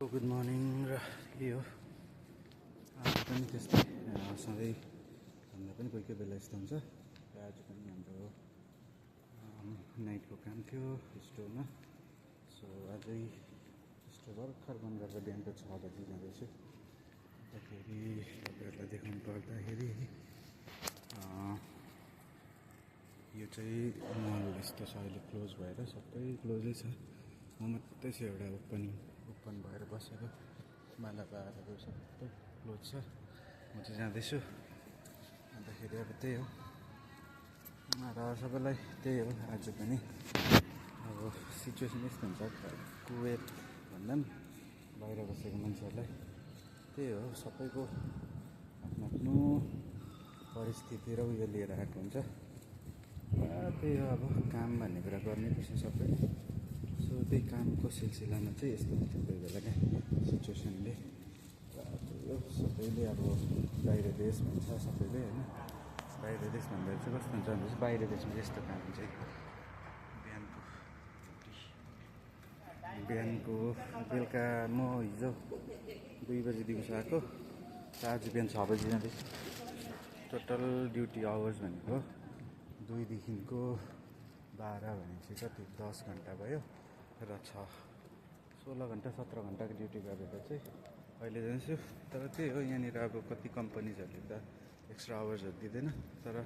Good morning र के हो आज पनि त्यस्तै सधैँ भन्दा पनि कोही कोही बेला यस्तो हुन्छ र आज पनि हाम्रो नाइटको काम थियो स्टोरमा। सो अझै स्टोर भर्खर बन्द गरेर बिहानको 6 बजी जाँदैछु। अन्तखेरि तपाईँहरूलाई देखाउनु पर्दाखेरि यो चाहिँ मल यस्तो छ, अहिले क्लोज भएर सबै क्लोजै छ। म मात्रै छु एउटा ओपन भएर बसेको। माला बारहरू सबै क्लोज छ। म चाहिँ जाँदैछु। अन्तखेरि अब त्यही हो र सबैलाई त्यही हो। आज पनि अब सिचुएसन यस्तो हुन्छ, कुवेत भन्दा पनि बाहिर बसेको मान्छेहरूलाई त्यही हो, सबैको आफ्नो आफ्नो परिस्थिति र उयो लिएर आएको हुन्छ। त्यही हो, अब काम भन्ने कुरा गर्नैपर्छ सबैले। सो त्यही कामको सिलसिलामा चाहिँ यस्तो हुन्छ कोही बेला क्या सिचुएसनले। त्यही हो, सबैले अब बाहिर देश भन्छ सबैले होइन। बाहिर देश भन्दा चाहिँ कस्तो हुन्छ भने चाहिँ बाहिर देशमा चाहिँ यस्तो काम चाहिँ बिहानको बेलुका म हिजो 2 बजी दिउँसो आएको र आज बिहान 6 बजी जाँदैछु। टोटल ड्युटी आवर्स भनेको 2 देखिको 12 भनेपछि कति 10 घन्टा भयो र 16 घन्टा 17 घन्टाको ड्युटी गरेर चाहिँ अहिले जान्छु। तर त्यही हो, यहाँनिर अब कति कम्पनीजहरूले त एक्स्ट्रा आवर्सहरू दिँदैन। तर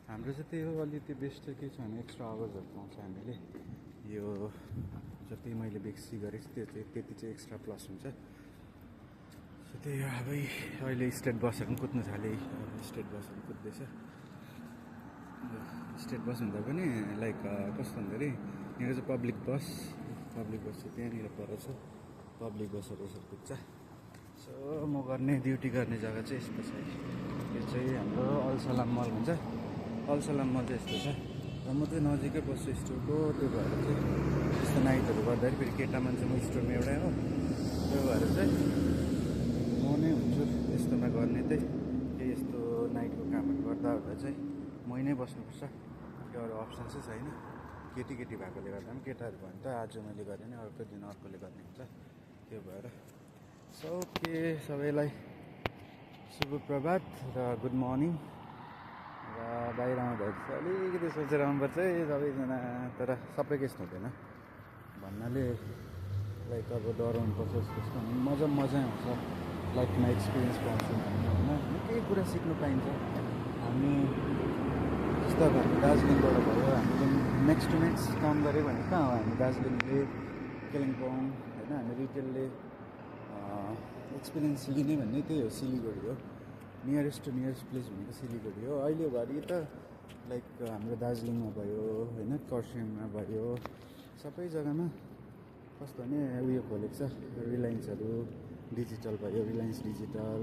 हाम्रो चाहिँ त्यही हो, अलिकति बेस्ट चाहिँ के छ भने एक्स्ट्रा आवर्सहरू पाउँछ हामीले। यो जति मैले बेसी गरेँ त्यो चाहिँ त्यति चाहिँ एक्स्ट्रा प्लस हुन्छ। सो त्यही हो। अब अहिले स्टेट बसहरू पनि कुद्नु थालेँ। स्टेट बसहरू कुद्दैछ। स्टेट बस हुँदा पनि लाइक कस्तो भन्दाखेरि यहाँ चाहिँ पब्लिक बस चाहिँ त्यहाँनिर पर छ। पब्लिक बसहरू यसरी कुद्छ। सो म ड्युटी गर्ने जग्गा चाहिँ यस्तो छ। यो चाहिँ हाम्रो अलसलाम मल भन्छ। अलसलाम मल चाहिँ यस्तो छ र म चाहिँ नजिकै बस्छु स्टोरको। त्यो भएर चाहिँ यस्तो नाइटहरू गर्दाखेरि फेरि केटा मान्छे म स्टोरमा एउटै हो। त्यो भएर चाहिँ म नै हुन्छु यस्तोमा गर्ने चाहिँ। केही यस्तो नाइटको कामहरू गर्दा चाहिँ मै नै बस्नुपर्छ। त्यो अरू अप्सन चाहिँ छैन। केटी भएकोले गर्दा पनि केटाहरू भयो भने त आज मैले गरेँ नै अर्को दिन अर्कोले गर्ने हुन्छ। त्यो भएर सो के सबैलाई शुभ प्रभात र गुड मर्निङ। र बाहिर आउँदाखेरि चाहिँ अलिकति सोचेर आउनुपर्छ है सबैजना। तर सबैको यस्तो हुँदैन भन्नाले लाइक अब डराउनुपर्छ जस्तो मजा आउँछ। लाइफमा एक्सपिरियन्स पाउँछु भन्ने होइन, निकै कुरा सिक्नु पाइन्छ। हामी जस्तो अब हामी दार्जिलिङबाट भयो, हामीले नेक्स्ट टु नेक्स्ट काम गऱ्यो भने कहाँ हो, हामी दार्जिलिङले कालिम्पोङ होइन। हामी रिटेलले एक्सपिरियन्स लिने भन्ने त्यही हो, सिलगढी हो। नियरेस्ट टु नियरेस्ट प्लेस भनेको सिलगढी हो। अहिले घरि त लाइक हाम्रो दार्जिलिङमा भयो होइन, खरसाङमा भयो, सबै जग्गामा कस्तो भने उयो खोलेको छ। रिलायन्सहरू डिजिटल भयो, रिलायन्स डिजिटल,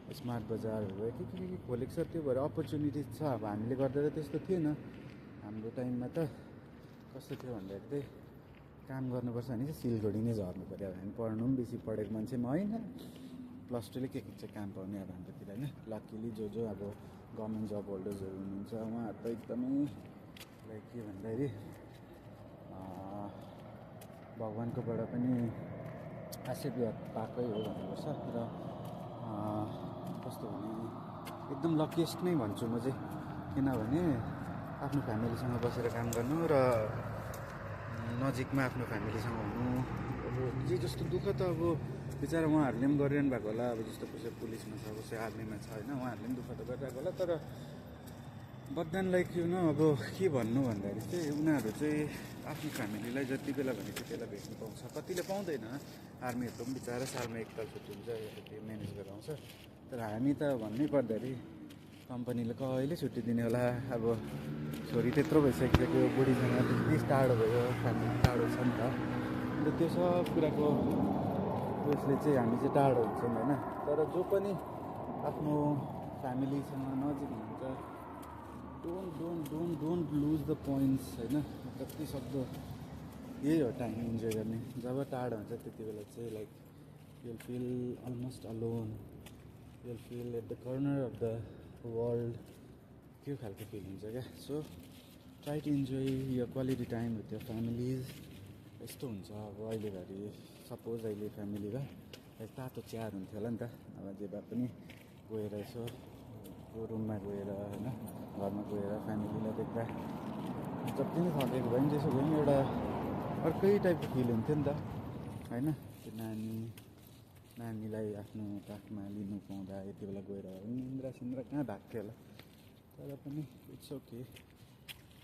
स्मार्ट बजारहरू भयो, के खोलेको छ। त्यो भएर अपर्च्युनिटी छ। अब हामीले गर्दा त त्यस्तो थिएन। हाम्रो टाइममा त कस्तो थियो भन्दाखेरि चाहिँ काम गर्नुपर्छ भने चाहिँ सिलगढी नै झर्नु पऱ्यो। अब हामी पढ्नु पनि बेसी पढेको मान्छे पनि होइन। +2ले के चाहिँ काम पाउने अब हाम्रोतिर होइन। लकिली जो अब गभर्मेन्ट जब होल्डर्सहरू हुनुहुन्छ उहाँहरू त एकदमै लाइक के भन्दाखेरि भगवान्कोबाट पनि आशीर्वाद पाएकै हो भन्नुपर्छ। र कस्तो भने एकदम लकिएस्ट नै भन्छु म चाहिँ। किनभने आफ्नो फ्यामिलीसँग बसेर काम गर्नु र नजिकमा आफ्नो फ्यामिलीसँग हुनु। अब जे जस्तो दुःख त अब बिचरा उहाँहरूले पनि गरिरहनु भएको होला। अब जस्तो कसै पुलिसमा छ, कसै आर्मीमा छ होइन, उहाँहरूले पनि दुःख त गरिरहेको होला। तर बट देन लाइक अब के भन्नु भन्दाखेरि चाहिँ उनीहरू चाहिँ आफ्नो फ्यामिलीलाई जति बेला भने त्यति बेला भेट्नु पाउँछ। कतिले पाउँदैन। आर्मीहरूको पनि बिचरा सालमा एकताल छुट्टी हुन्छ, त्यो म्यानेज गरेर आउँछ। तर हामी त भन्नै पर्दाखेरि कम्पनीले कहिले छुट्टी दिने होला। अब छोरी त्यत्रो भइसकिसक्यो, बुढीसँग त्यति टाढो भयो, फ्यामिली टाढो छ नि त। अन्त त्यो सब कुराको उयसले चाहिँ हामी चाहिँ टाढो हुन्छौँ होइन। तर जो पनि आफ्नो फ्यामिलीसँग नजिक हुनुहुन्छ, डोन्ट लुज द पोइन्ट्स होइन। जति सक्दो यही हो टाइम इन्जोय गर्ने। जब टाढो हुन्छ त्यति बेला चाहिँ like you'll feel almost alone, you'll feel at the corner of the world, त्यो खालको फिल हुन्छ क्या। So try to enjoy your quality time with your families. यस्तो हुन्छ अब अहिले घरि सपोज अहिले फ्यामिली भए तातो चिया हुन्थ्यो होला नि त, अब जे भए पनि गएर यसो रुममा गएर होइन घरमा गएर फ्यामिलीलाई देख्दा जति नै थकेको भए पनि त्यसो भए पनि एउटा अर्कै टाइपको फिल हुन्थ्यो नि त होइन। त्यो नानीलाई आफ्नो काखमा लिनु पाउँदा यति बेला गएर निन्द्रा सिन्द्रा कहाँ भाग्थ्यो होला। तर पनि इट्स ओके,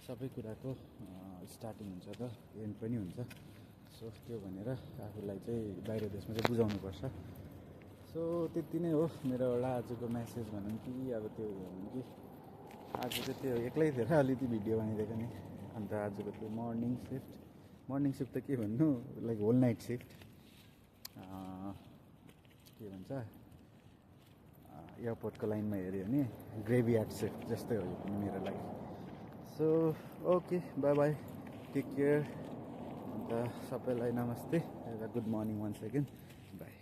सबै कुराको स्टार्टिङ हुन्छ त एन्ड पनि हुन्छ। सो त्यो भनेर आफूलाई चाहिँ बाहिर देशमा चाहिँ बुझाउनुपर्छ। सो त्यति नै हो मेरो एउटा आजको म्यासेज भनौँ कि अब त्यो भनौँ कि आज चाहिँ त्यो एक्लै थिएर अलिकति भिडियो बनाइदिएको नि। अन्त आजको त्यो मर्निङ सिफ्ट त के भन्नु, लाइक होल नाइट सिफ्ट के भन्छ एयरपोर्टको लाइनमा हेऱ्यो भने ग्रेभयार्ड सिफ्ट जस्तै हो यो पनि मेरो लागि। So okay, bye bye, take care. अन्त सबैलाई नमस्ते, good morning once again, by.